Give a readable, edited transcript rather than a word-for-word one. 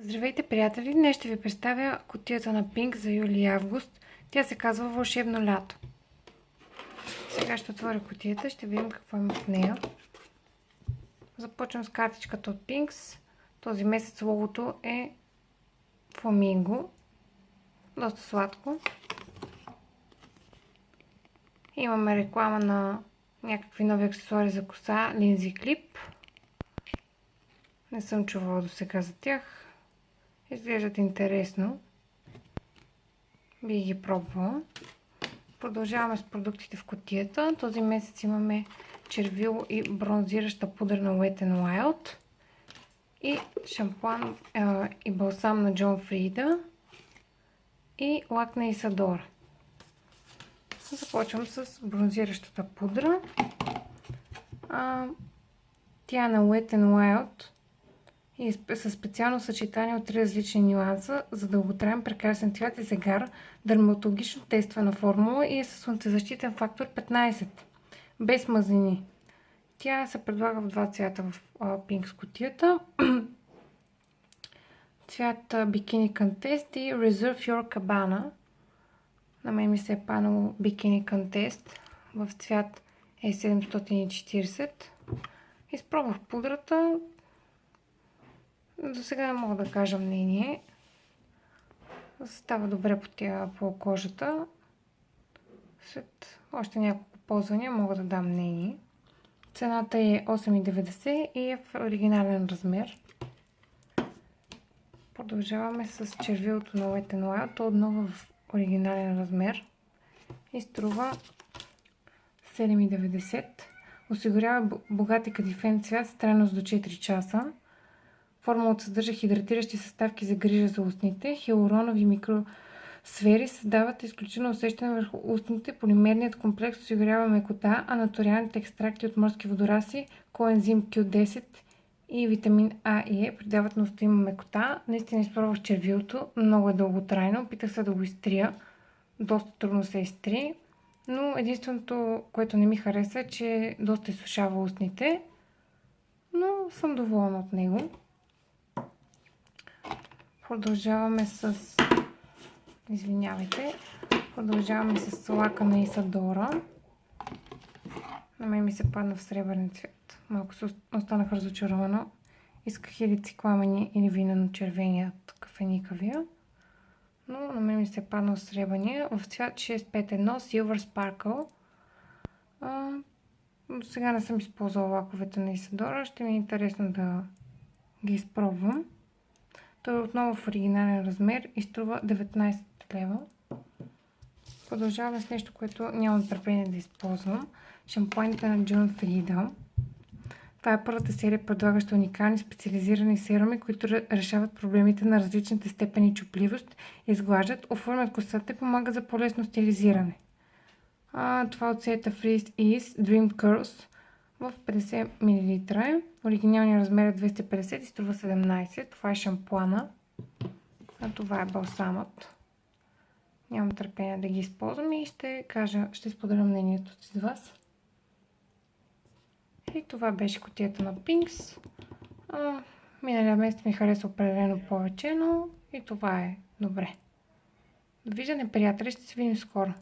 Здравейте, приятели! Днес ще ви представя кутията на Pink за юли и август. Тя се казва Вълшебно лято. Сега ще отворя кутията и ще видим какво има в нея. Започвам с картичката от Pinks. Този месец логото е фламинго. Доста сладко. Имаме реклама на някакви нови аксесуари за коса, линзи клип. Не съм чувала до сега за тях. Изглеждат интересно. Би ги пробвала. Продължаваме с продуктите в кутията. Този месец имаме червило и бронзираща пудра на Wet n Wild и шампуан и балсам на John Frieda и лак на Isadora. Започвам с бронзиращата пудра. Тя е на Wet n Wild и със специално съчетание от 3 различни нюанса за дълготраен прекрасен цвят и загар, дерматологично тествана формула и е със слънцезащитен фактор 15, без мазнини. Тя се предлага в два цвята в Pink кутията. Цвят Bikini Contest и Reserve Your Cabana. На мен ми се е панало Bikini Contest в цвят E740. Изпробвах пудрата. До сега не мога да кажа мнение. Става добре по кожата. След още няколко ползвания мога да дам мнение. Цената е 8,90 и е в оригинален размер. Продължаваме с червилото на Wet n Wild. То отново в оригинален размер и струва 7,90. Осигурява богат и кадифен цвят с трайност до 4 часа. Формулата съдържа хидратиращи съставки за грижа за устните. Хиалуронови микросфери създават изключително усещане върху устните. Полимерният комплекс осигурява мекота, а натуралните екстракти от морски водорасли, коензим Q10 и витамин А и Е придават на уста има мекота. Наистина изпробвах червилото. Много е дълготрайно. Опитах се да го изтрия. Доста трудно се изтри. Но единственото, което не ми хареса е, че доста изсушава устните. Но съм доволна от него. Продължаваме с... Продължаваме с лака на Isadora. На мен ми се падна в сребърен цвет. Малко се останах разочарована. Исках или цикламени, или винено-червеният кафеникавия. Но на мен ми се падна в сребърния. В цвят 651 Silver Sparkle. До сега не съм използвала лаковете на Isadora. Ще ми е интересно да ги изпробвам. Той е отново в оригинален размер и струва 19 лева. Продължаваме с нещо, което нямам търпение да използвам. Шампуаните на John Frieda. Това е първата серия, предлагаща уникални специализирани серуми, които решават проблемите на различните степени чупливост, изглаждат, оформят косата и помагат за по-лесно стилизиране. Това от серията Freeze Ease Dream Curls в 50 мл. Оригиналният размер е 250 и струва 17. Това е шампуана. А това е балсамът. Нямам търпение да ги използвам и ще споделя мнението си с вас. И това беше кутията на Pinks. Миналия месец ми хареса определено повече, но и това е добре. Довиждане, приятели, ще се видим скоро.